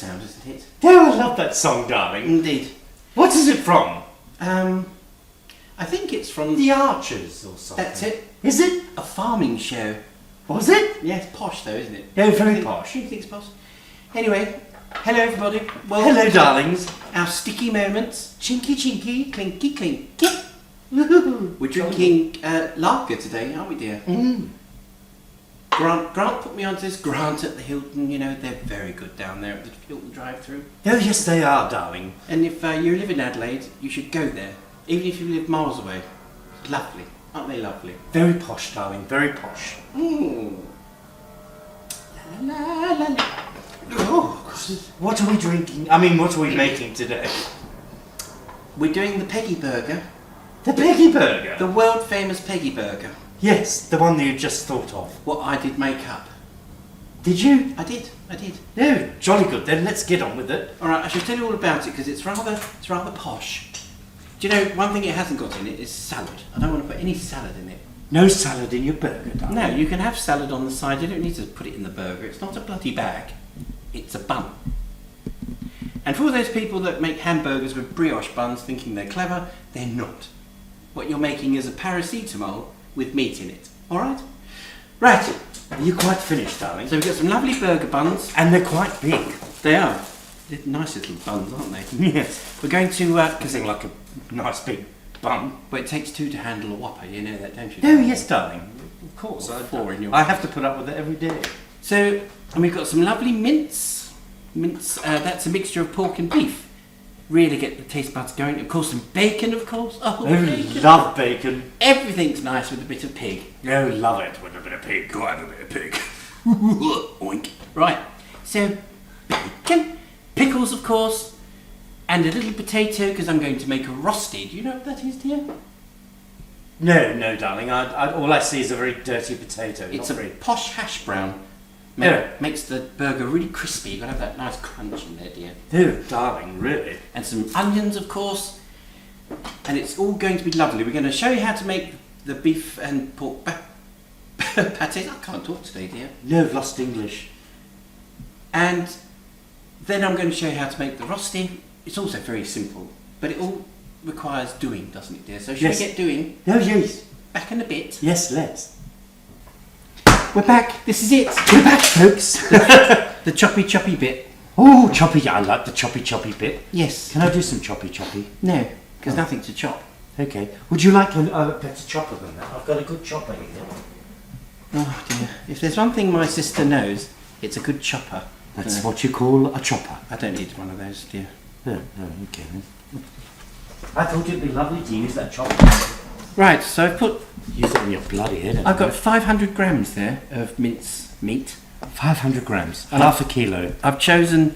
sound, isn't it? Oh, I love that song, darling. Indeed. What is it from? I think it's from The Archers or something. That's it. Is it? A farming show. Was it? Yeah, it's posh though, isn't it? Yeah, very Think- posh. You think it's posh? Anyway, hello everybody. Well, Hello, darlings. our sticky moments. Chinky chinky, clinky clinky. Woohoo. We're drinking lager today, aren't we, dear? Mm. Grant put me onto this. Grant at the Hilton, you know, they're very good down there at the Hilton drive-through. Oh, yes, they are, darling. And if you live in Adelaide, you should go there, even if you live miles away. Lovely, aren't they lovely? Very posh, darling. Very posh. Mm. La la la la. Oh, what are we drinking? I mean, what are we making today? We're doing the Peggy Burger, The Peggy Burger. the world famous Peggy Burger. Yes, the one that you just thought of. What I did make up. Did you? I did. No, jolly good. Then let's get on with it. All right, I should tell you all about it because it's rather posh. Do you know one thing it hasn't got in it is salad. I don't want to put any salad in it. No salad in your burger, darling. No, you can have salad on the side. You don't need to put it in the burger. It's not a bloody bag. It's a bun. And for all those people that make hamburgers with brioche buns thinking they're clever, they're not. What you're making is a paracetamol with meat in it. All right? Right. Are you quite finished, darling? So we've got some lovely burger buns. And they're quite big. They are. They're nice little buns, aren't they? Yes. We're going to... Because they're like a nice big bun. But it takes two to handle a Whopper. You know that, don't you? Oh, yes, darling. Of course. Or four in your... I have to put up with it every day. So, and we've got some lovely mince. That's a mixture of pork and beef. Really get the taste buds going. Of course, some bacon, of course. Oh, bacon. Love bacon. Everything's nice with a bit of pig. Oh, love it with a bit of pig. Go have a bit of pig. Oink. Right, so bacon, pickles, of course, and a little potato because I'm going to make a Rosti. Do you know what that is, dear? No, darling. All I see is a very dirty potato. It's not a very... posh hash brown. Makes the burger really crispy. You've got to have that nice crunch in there, dear. Oh, darling, really? And some onions, of course. And it's all going to be lovely. We're going to show you how to make the beef and pork pâtés. I can't talk today, dear. No, I've lost English. And then I'm going to show you how to make the Rosti. It's also very simple, but it all requires doing, doesn't it, dear? So should Yes. we get doing? Oh, yes. Back in a bit. Yes, let's. We're back. This is it. We're back, folks. The choppy bit. Oh, choppy. I like the choppy bit. Yes. Can I do some choppy? No, because nothing to chop. Okay. Would you like a better chopper than that? I've got a good chopper here. Oh dear. If there's one thing my sister knows, it's a good chopper. That's what you call a chopper. I don't need one of those, dear. Oh, okay then. I thought it'd be lovely to use that chopper. Right, so I've put... Use it on your bloody head. I've got 500 grams there of mince meat. 500 grams. Half a kilo. I've chosen...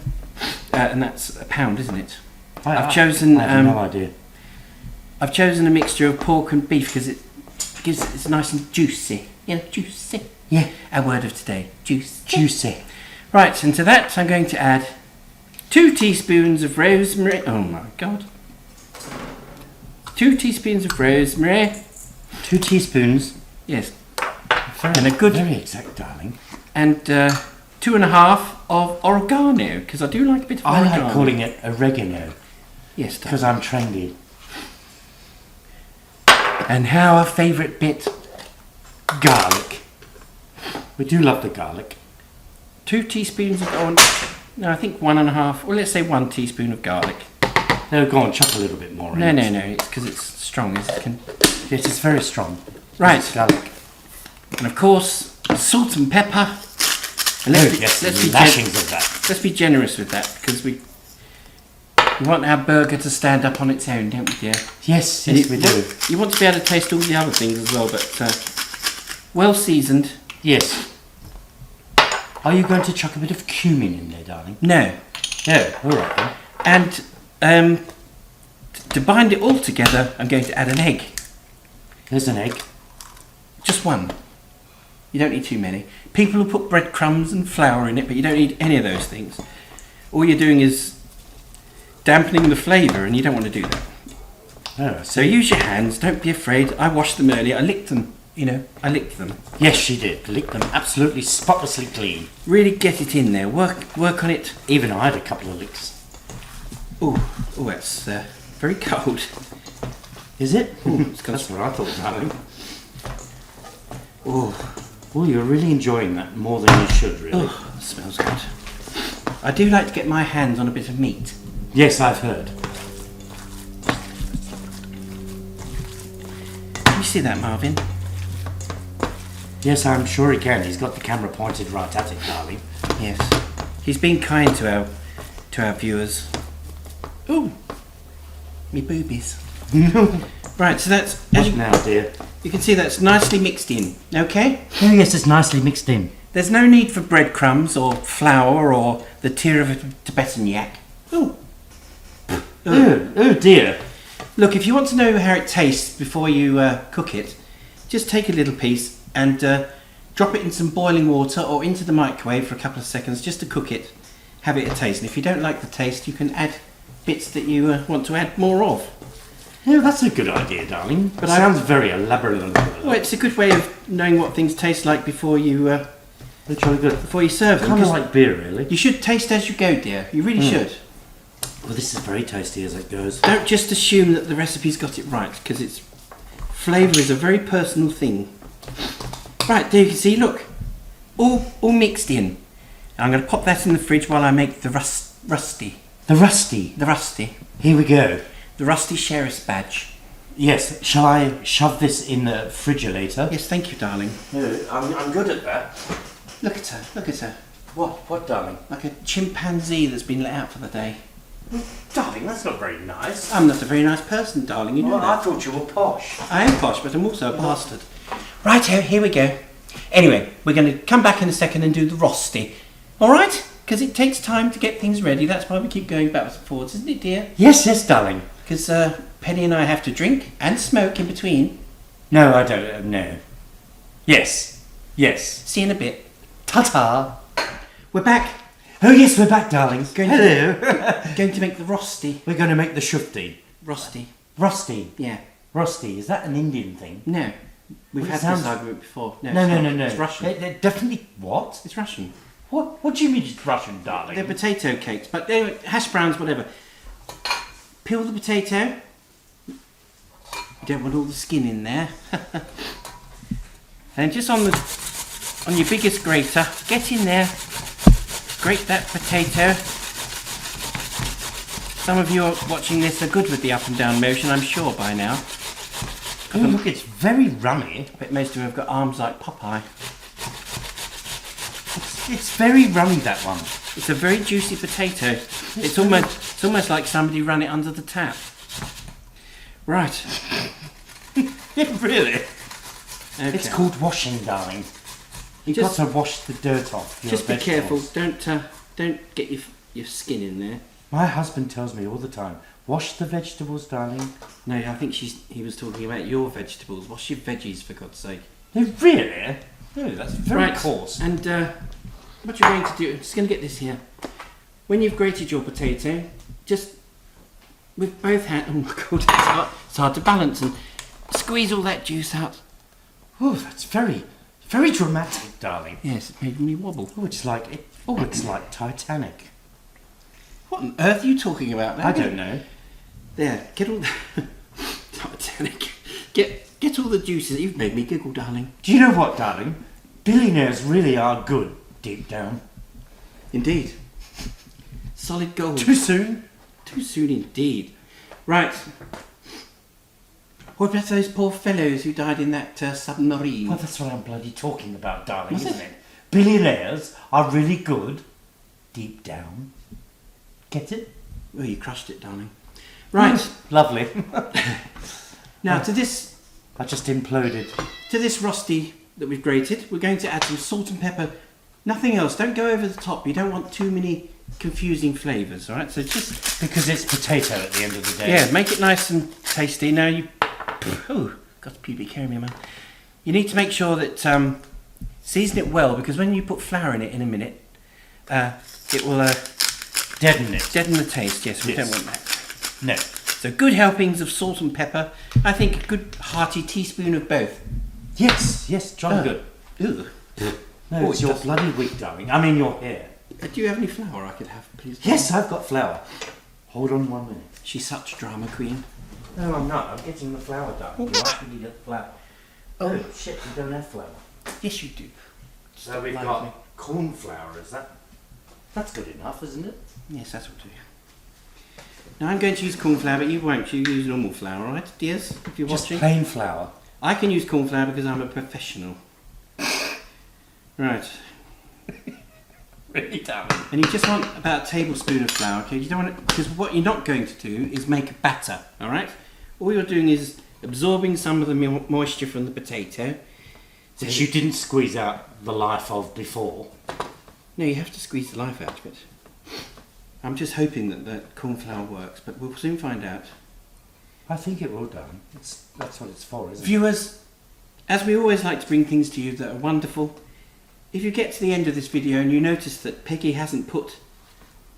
and that's a pound, isn't it? I chosen... I have no idea. I've chosen a mixture of pork and beef because it's nice and juicy. Yeah, juicy. Yeah. Our word of today. Juicy. Juicy. Right, and to that I'm going to add 2 teaspoons of rosemary. Oh my god. 2 teaspoons of rosemary. 2 teaspoons. Yes. And a good... Very exact, darling. And 2.5 of oregano, because I do like a bit of oregano. I like calling it oregano. Yes, because I'm trendy. And now our favourite bit. Garlic. We do love the garlic. 2 teaspoons of... no, I think 1.5, or let's say 1 teaspoon of garlic. No, go on, chop a little bit more. No, it's because it's strong. Yes, it's very strong. Right. It's garlic. And of course, salt and pepper. And let's be lashings of that. Let's be generous with that, because we want our burger to stand up on its own, don't we, dear? Yes, we do. You want to be able to taste all the other things as well, but well seasoned. Yes. Are you going to chuck a bit of cumin in there, darling? No. No, all right then. And to bind it all together, I'm going to add an egg. There's an egg. Just one. You don't need too many. People will put breadcrumbs and flour in it, but you don't need any of those things. All you're doing is dampening the flavour, and you don't want to do that. Oh, So use your hands, don't be afraid. I washed them earlier, I licked them I licked them. Yes, she did. Licked them absolutely spotlessly clean. Really get it in there. Work on it. Even I had a couple of licks. Oh, it's very cold. Is it? It's got That's what I thought, darling. Oh, you're really enjoying that more than you should, really. Oh, it smells good. I do like to get my hands on a bit of meat. Yes, I've heard. Can you see that, Marvin? Yes, I'm sure he can. He's got the camera pointed right at it, darling. Yes. He's been kind to our viewers. Ooh, me boobies. Right, so that's... What now, dear? You can see that's nicely mixed in, okay? Oh, yes, it's nicely mixed in. There's no need for breadcrumbs or flour or the tear of a Tibetan yak. Oh, dear. Look, if you want to know how it tastes before you cook it, just take a little piece and drop it in some boiling water or into the microwave for a couple of seconds just to cook it, have it a taste. And if you don't like the taste, you can add bits that you want to add more of. Yeah, that's a good idea, darling. But sounds very elaborate. Well, it's a good way of knowing what things taste like before you It's really good. before you serve them. Kind of like beer, really. You should taste as you go, dear. You really should. Well, this is very tasty as it goes. Don't just assume that the recipe's got it right, because it's flavour is a very personal thing. Right, there you can see, look, all mixed in. I'm going to pop that in the fridge while I make the rusty. The rusty. The rusty. Here we go. The rusty sheriff's badge. Yes, shall I shove this in the refrigerator? Yes, thank you, darling. I'm good at that. Look at her, look at her. What, darling? Like a chimpanzee that's been let out for the day. Darling, that's not very nice. I'm not a very nice person, darling, you know Well, I that. thought you were posh. I am posh, but I'm also a bastard. Right, here we go. Anyway, we're going to come back in a second and do the Rosti. Alright? Because it takes time to get things ready. That's why we keep going backwards and forwards, isn't it, dear? Yes, darling. Because Penny and I have to drink and smoke in between. No, I don't. No. Yes. See you in a bit. Ta-ta. We're back. Oh, yes, we're back, darlings. Hello. Going to make the Rosti. We're going to make the shufti. Rosti. Rosti. Yeah. Rosti. Is that an Indian thing? No. We've Well, had sounds- this argument before. No. No. It's Russian. They're definitely what? It's Russian. What do you mean it's Russian, darling? They're potato cakes, but they're hash browns, whatever. Peel the potato. You don't want all the skin in there. And just on your biggest grater, get in there. Grate that potato. Some of you are watching this are good with the up and down motion, I'm sure by now. Oh, look, it's very rummy. I bet most of you have got arms like Popeye. It's very rummy, that one. It's a very juicy potato. It's almost like somebody ran it under the tap. Right. Really? Okay. It's called washing, darling. You've got to wash the dirt off your Just be careful. vegetables. Don't get your skin in there. My husband tells me all the time, wash the vegetables, darling. No, I think he was talking about your vegetables. Wash your veggies, for God's sake. No, really? No, that's very Right. coarse. And what you're going to do, I'm just going to get this here. When you've grated your potato, just with both hands. Oh my God, it's hard to balance, and squeeze all that juice out. Oh, that's very, very dramatic, darling. Yes, it made me wobble. Oh, it's like Titanic. What on earth are you talking about now? I don't know. There, get all the Titanic. Get all the juices. You've made me giggle, darling. Do you know what, darling? Billionaires really are good deep down. Indeed. Solid gold. Too soon? Too soon indeed. Right. What about those poor fellows who died in that submarine? Well, that's what I'm bloody talking about, darling, Was isn't it? it? Billionaires are really good deep down. Get it? Well, you crushed it, darling. Right. Lovely. Now to this I just imploded. Rosti that we've grated, we're going to add some salt and pepper. Nothing else. Don't go over the top. You don't want too many confusing flavours, all right? So just... Because it's potato at the end of the day. Yeah, make it nice and tasty. Now you... Oh, got pubic hair in my mouth. You need to make sure that... season it well, because when you put flour in it in a minute, it will... Deaden it. deaden the taste. Yes, we Yes. don't want that. No. So good helpings of salt and pepper. I think a good hearty teaspoon of both. Yes, yes, jolly good. Ugh. No, it's your bloody wheat, darling. I mean your hair. Do you have any flour I could have, please? Yes, I've got flour. Hold on 1 minute. She's such a drama queen. No, I'm not. I'm getting the flour, darling. You asked me to get the flour. Oh, shit, we don't have flour. Yes, you do. So we've got corn flour, is that? That's good enough, isn't it? Yes, that's what we do. Now I'm going to use corn flour, but you won't. You use normal flour, all right, dears? If you're Just watching. plain flour. I can use corn flour because I'm a professional. Right. Really, darling? And you just want about a tablespoon of flour, okay? You don't want it, because what you're not going to do is make a batter, all right? All you're doing is absorbing some of the moisture from the potato. Which you didn't squeeze out the life of before. No, you have to squeeze the life out of it. I'm just hoping that the corn flour works, but we'll soon find out. I think it will, darling. That's what it's for, isn't it? Viewers, as we always like to bring things to you that are wonderful, if you get to the end of this video and you notice that Peggy hasn't put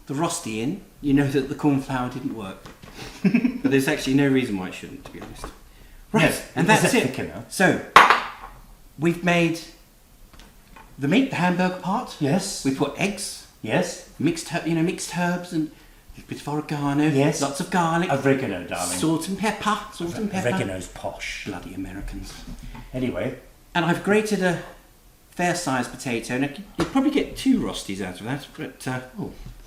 the Rosti in, you know that the corn flour didn't work. But there's actually no reason why it shouldn't, to be honest. Right, Yes, and that's it. thick enough? So, we've made the meat, the hamburger part. Yes. We put eggs, Yes. mixed herbs and a bit of oregano. Yes. Lots of garlic. Oregano, darling. Salt and pepper. Oregano's posh. Bloody Americans. Anyway. And I've grated a fair-sized potato, and you'll probably get 2 Rostis out of that, but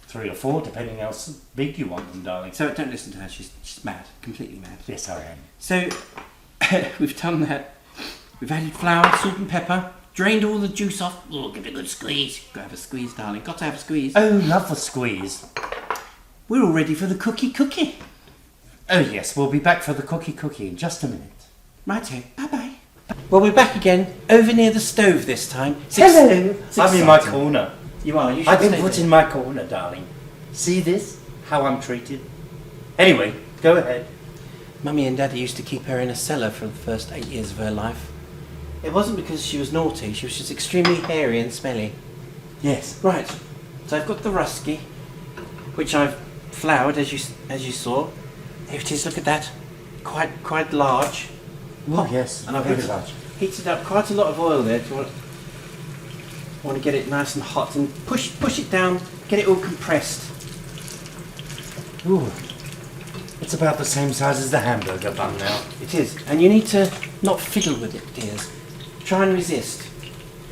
3 or 4, depending how big you want them, darling. so don't listen to her. She's mad, completely mad. Yes, I am. So we've done that. We've added flour, salt and pepper, drained all the juice off. Oh, give it a good squeeze. Got to have a squeeze, darling. Got to have a squeeze. Oh, love the squeeze. We're all ready for the cookie. Oh, yes, we'll be back for the cookie in just a minute. Righto. Bye-bye. Well, we're back again, over near the stove this time. Hello. It's I'm in my exciting. corner. You are. You should I've been stay put there. in my corner, darling. See this? How I'm treated? Anyway, go ahead. Mummy and Daddy used to keep her in a cellar for the first 8 years of her life. It wasn't because she was naughty, she was just extremely hairy and smelly. Yes. Right, so I've got the Rosti, which I've floured as you saw. There it is, look at that. Quite large. Oh, yes. And I've very large. heated up quite a lot of oil there. I want to get it nice and hot and push it down, get it all compressed. Ooh. It's about the same size as the hamburger bun now. It is, and you need to not fiddle with it, dears. Try and resist,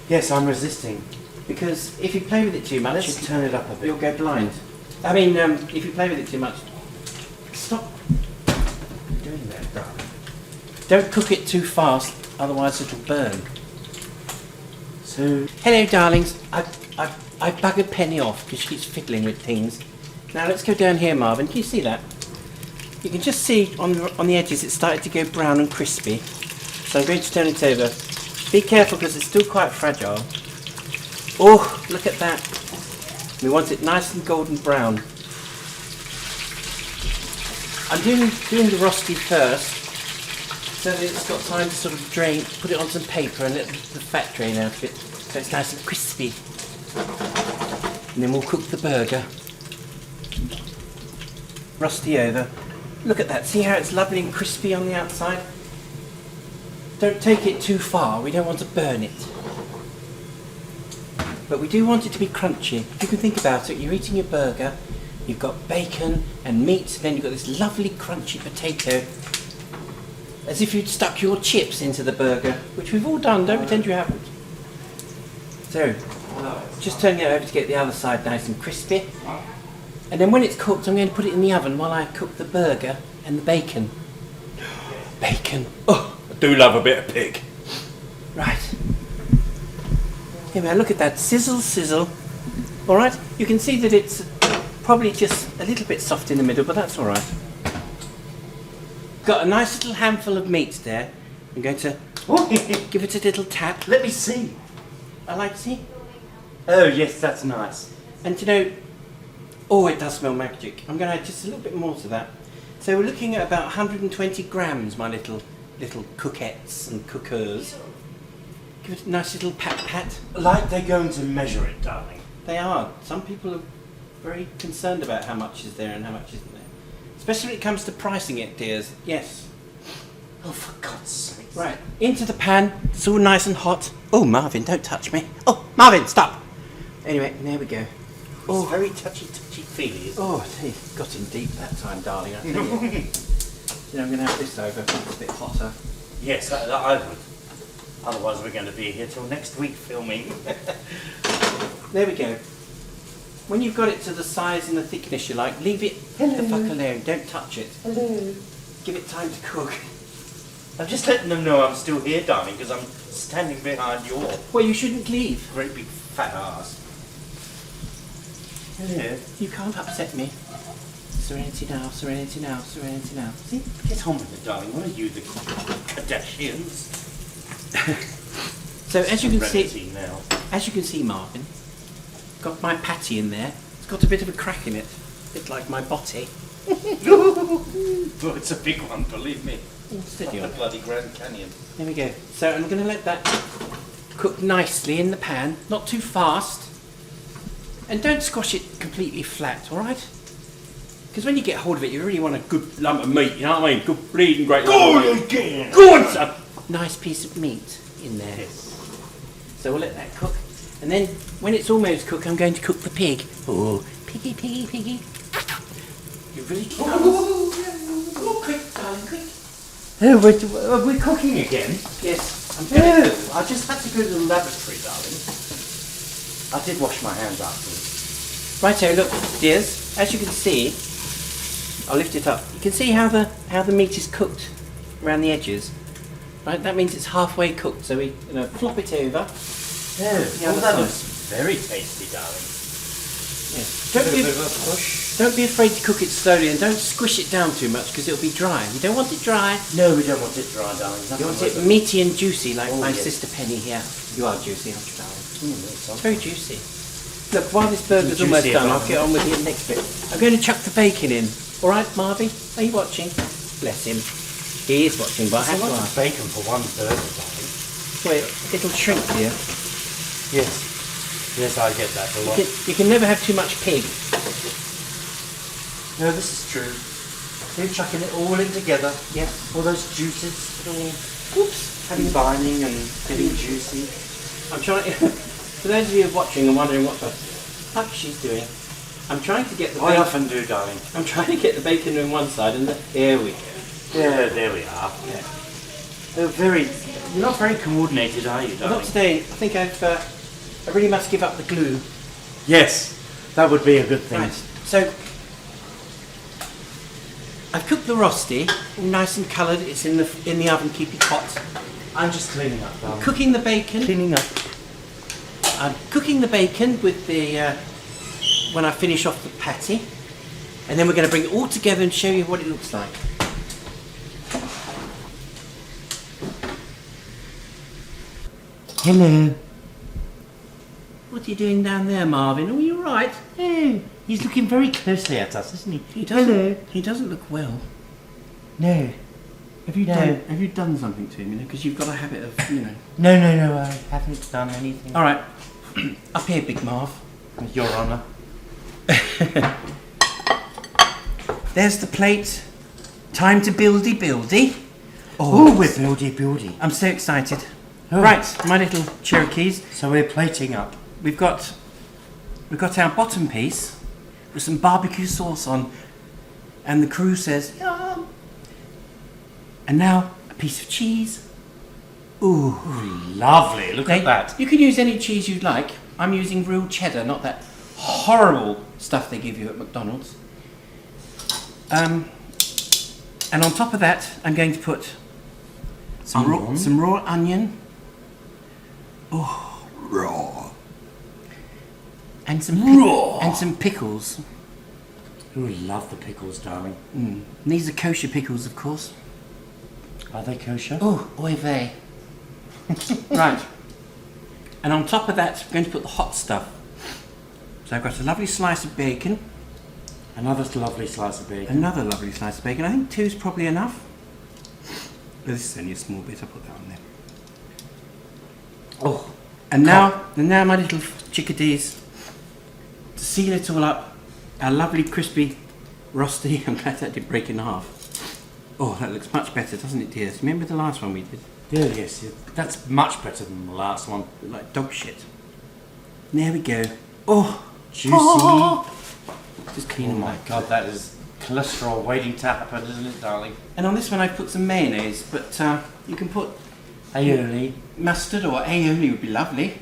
Yes, I'm resisting. because if you play with it too much, Let's turn it up a bit. you'll go blind. I mean, if you play with it too much, stop doing that, darling. Don't cook it too fast, otherwise it'll burn. So, hello, darlings. I buggered Penny off because she's fiddling with things. Now let's go down here, Marvin. Can you see that? You can just see on the edges it started to go brown and crispy. So I'm going to turn it over. Be careful because it's still quite fragile. Oh, look at that. We want it nice and golden brown. I'm doing the Rosti first, so that it's got time to sort of drain, put it on some paper and let the fat drain out of it, so it's nice and crispy. And then we'll cook the burger. Rosti over. Look at that, see how it's lovely and crispy on the outside? Don't take it too far, we don't want to burn it. But we do want it to be crunchy. If you can think about it, you're eating your burger, you've got bacon and meat, and then you've got this lovely crunchy potato. As if you'd stuck your chips into the burger, which we've all done, don't pretend you haven't. So, just turning it over to get the other side nice and crispy. And then when it's cooked, I'm going to put it in the oven while I cook the burger and the bacon. Bacon. Oh, I do love a bit of pig. right. Here we are, look at that. Sizzle, sizzle. Alright, you can see that it's probably just a little bit soft in the middle, but that's alright. Got a nice little handful of meat there. I'm going to give it a little tap. Let me see. I like to see. Oh, yes, that's nice. And you know, oh, it does smell magic. I'm going to add just a little bit more to that. So we're looking at about 120 grams, my little cookettes and cookers. Give it a nice little pat. Like they're going to measure it, darling. They are. Some people are very concerned about how much is there and how much isn't there. Especially when it comes to pricing it, dears. Yes. Oh, for God's sake. Right, into the pan. It's all nice and hot. Oh, Marvin, don't touch me. Oh, Marvin, stop. Anyway, there we go. Oh, it's very touchy-feely. Oh, he got in deep that time, darling. I tell you. I'm going to have this over. It's a bit hotter. Yes, I would. Otherwise, we're going to be here till next week filming. There we go. When you've got it to the size and the thickness you like, leave it the fuck alone. Don't touch it. Hello. Give it time to cook. I'm just letting them know I'm still here, darling, because I'm standing behind your Well, you shouldn't leave. great big fat ass. Hello. You can't upset me. Serenity now, serenity now, serenity now. See? Get on with it, darling. What are you, the Kardashians? So as you can see, Serenity now. as you can see, Marvin, got my patty in there. It's got a bit of a crack in it, a bit like my body. Oh, it's a big one, believe me. Steady Like on. the bloody Grand Canyon. There we go. So I'm going to let that cook nicely in the pan, not too fast, and don't squash it completely flat. All right? Because when you get hold of it, you really want a good lump of meat. You know what I mean? Good bleeding great lump of meat. again! Good! A nice piece of meat in there. Yes. So we'll let that cook. And then when it's almost cooked, I'm going to cook the pig. Oh, piggy, piggy, piggy. You really can't. Oh, quick, darling, quick. Oh, are we cooking again? Yes, I'm going to. No, I just had to go to the laboratory, darling. I did wash my hands afterwards. Righto, look, dears, as you can see, I'll lift it up. You can see how the meat is cooked around the edges. Right, that means it's halfway cooked. So we flop it over. Yeah, other that side. was very tasty, darling. Yes. Give it a bit of a push. Don't be afraid to cook it slowly, and don't squish it down too much because it'll be dry. You don't want it dry. No, we don't want it dry, darling. You want it meaty and juicy like Oh, my yes. sister Penny here. You are juicy, aren't you, darling? It's It's very juicy. Look, while this burger's Juicy almost done, about I'll get on with the next bit. I'm going to chuck the bacon in. All right, Marvy? Are you watching? Bless him. He is watching, but I have a to lot of ask. bacon for one burger, darling. Wait, it'll shrink, dear. Yes. Yes, I get that a lot. You can never have too much pig. No, this is true. You're chucking it all in together. Yeah. All those juices, it all having binding and getting juicy. I'm trying. For those of you watching and wondering what the fuck she's doing, I'm trying to get the I bacon. often do, darling. I'm trying to get the bacon on one side, and there we go. Yeah, there we are. Yeah. You're not very coordinated, are you, darling? Not today. I think I really must give up the glue. Yes, that would be a good thing. Right. So I've cooked the rosti, all nice and coloured. It's in the oven, keep it hot. I'm just cleaning up, darling. Cooking the bacon. Cleaning up. I'm cooking the bacon with the when I finish off the patty, and then we're going to bring it all together and show you what it looks like. Hello. What are you doing down there, Marvin? Are you all right? Oh, he's looking very closely at us, isn't he? He doesn't. Hello. He doesn't look well. No. Have you No. Have you done something to him? Because you've got a habit of, No, I haven't done anything. All right, up here, Big Marv. Your Honour. There's the plate. Time to buildy. Oh, we're buildy. I'm so excited. Oh. Right, my little Cherokees. So we're plating up. We've got our bottom piece with some barbecue sauce on, and the crew says yum. And now a piece of cheese. Ooh, Lovely, look Hey, at that. You can use any cheese you'd like. I'm using real cheddar, not that horrible stuff they give you at McDonald's. And on top of that, I'm going to put some raw onion. Oh, raw. And some pickles. Ooh, love the pickles, darling. And these are kosher pickles, of course. Are they kosher? Oh, oy vey. Right. And on top of that, I'm going to put the hot stuff. So I've got a lovely slice of bacon. Another lovely slice of bacon. Another lovely slice of bacon. I think 2 is probably enough. But this is only a small bit. I'll put that on there. Oh, And now my little chickadees, to seal it all up, a lovely crispy rosti. I'm glad that did break in half. Oh, that looks much better, doesn't it, dears? Remember the last one we did? Yeah, yes, that's much better than the last one. Like dog shit. There we go. Oh, Juicy. oh. Just clean Oh them my up. god, that is cholesterol waiting to happen, isn't it, darling? And on this one I've put some mayonnaise, but you can put Aioli. mustard or aioli would be lovely.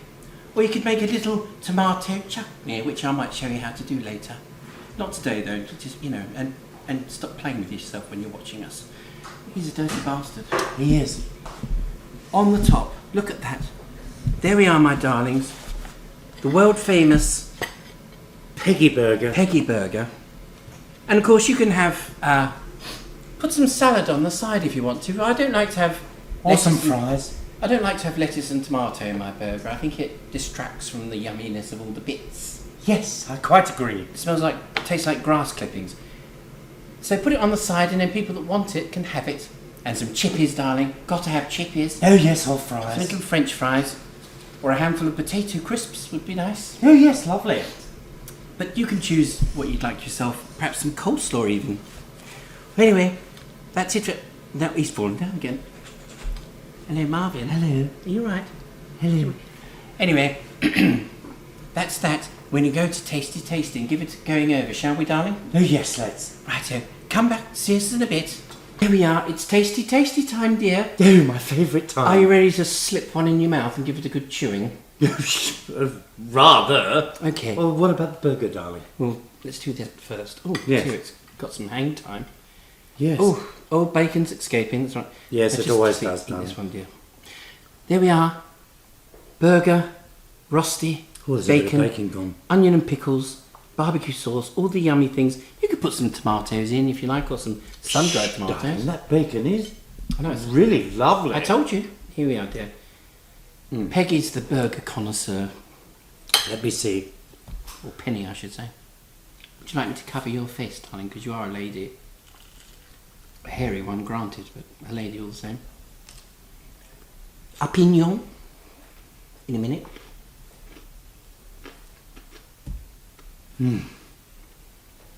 Or you could make a little tomato chutney, which I might show you how to do later. Not today though, just, you know, and stop playing with yourself when you're watching us. He's a dirty bastard. He is. On the top, look at that. There we are, my darlings. The world famous Peggy Burger. Peggy Burger. And of course you can have, put some salad on the side if you want to. I don't like to have Or some lettuce and- fries. I don't like to have lettuce and tomato in my burger. I think it distracts from the yumminess of all the bits. Yes, I quite agree. It tastes like grass clippings. So put it on the side and then people that want it can have it. And some chippies, darling. Got to have chippies. Oh yes, or Some fries. little French fries. Or a handful of potato crisps would be nice. Oh yes, lovely. But you can choose what you'd like yourself. Perhaps some coleslaw even. Anyway, that's it. No, he's fallen down again. Hello, Marvin. Hello. Are you right? Hello. Anyway, that's that. We're going to go to Tasty Tasty and give it a going over, shall we, darling? Oh yes, let's. Righto. Come back, see us in a bit. Here we are. It's Tasty Tasty time, dear. Oh, my favourite time. Are you ready to slip one in your mouth and give it a good chewing? Rather. Okay. Well, what about the burger, darling? Well, let's do that first. Oh, Yes. here it's got some hang time. Yes. Oh, bacon's escaping. That's right. Yes, Let's it just always eat does, darling. this one, dear. There we are. Burger, Rosti, Oh, there's a bit bacon, of bacon gone. onion and pickles, barbecue sauce, all the yummy things. You could put some tomatoes in if you like, or some sun-dried tomatoes. Darling, that bacon is I know, it's really lovely. I told you. Here we are, dear. Peggy's the burger connoisseur. Let me see. Or Penny, I should say. Would you like me to cover your face, darling? Because you are a lady. A hairy one, granted, but a lady all the same. A pignon. In a minute.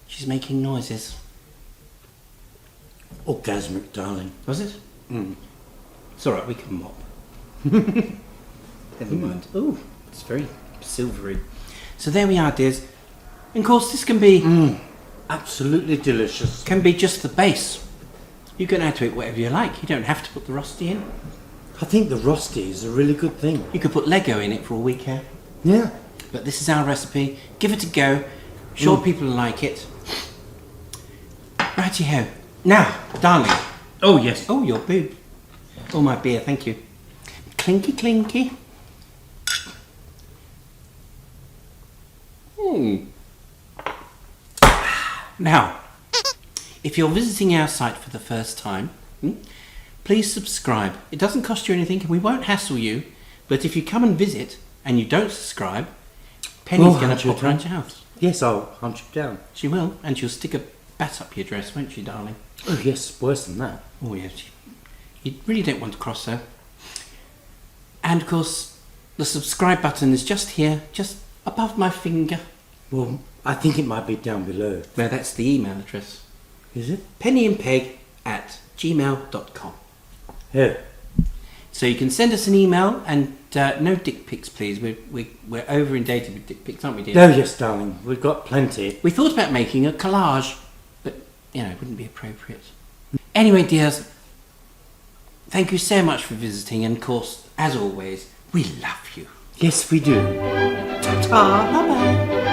She's making noises. Orgasmic, darling. Was it? It's alright, we can mop. Never mind. Ooh, it's very silvery. So there we are, dears. And of course, this can be Absolutely delicious. just the base. You can add to it whatever you like. You don't have to put the Rosti in. I think the Rosti is a really good thing. You could put Lego in it for all we care. Yeah. But this is our recipe. Give it a go. Sure people like it. Righty-ho. Now, darling. Oh, yes. Oh, your boob. Oh, my beer, thank you. Clinky, clinky. Now, if you're visiting our site for the first time, please subscribe. It doesn't cost you anything and we won't hassle you. But if you come and visit and you don't subscribe, Penny's going to pop around your house. Yes, I'll hunt you down. She will, and she'll stick a bat up your dress, won't she, darling? Oh, yes, worse than that. Oh, yes. You really don't want to cross her. And, of course, the subscribe button is just here, just above my finger. Well, I think it might be down below. Well, that's the email address. Is it? pennyandpeg@gmail.com. Yeah. So you can send us an email, and no dick pics, please. We're over inundated with dick pics, aren't we, dear? Oh, yes, darling. We've got plenty. We thought about making a collage, but, you know, it wouldn't be appropriate. Anyway, dears, thank you so much for visiting, and of course, as always, we love you. Yes, we do. Ta-ta, bye-bye.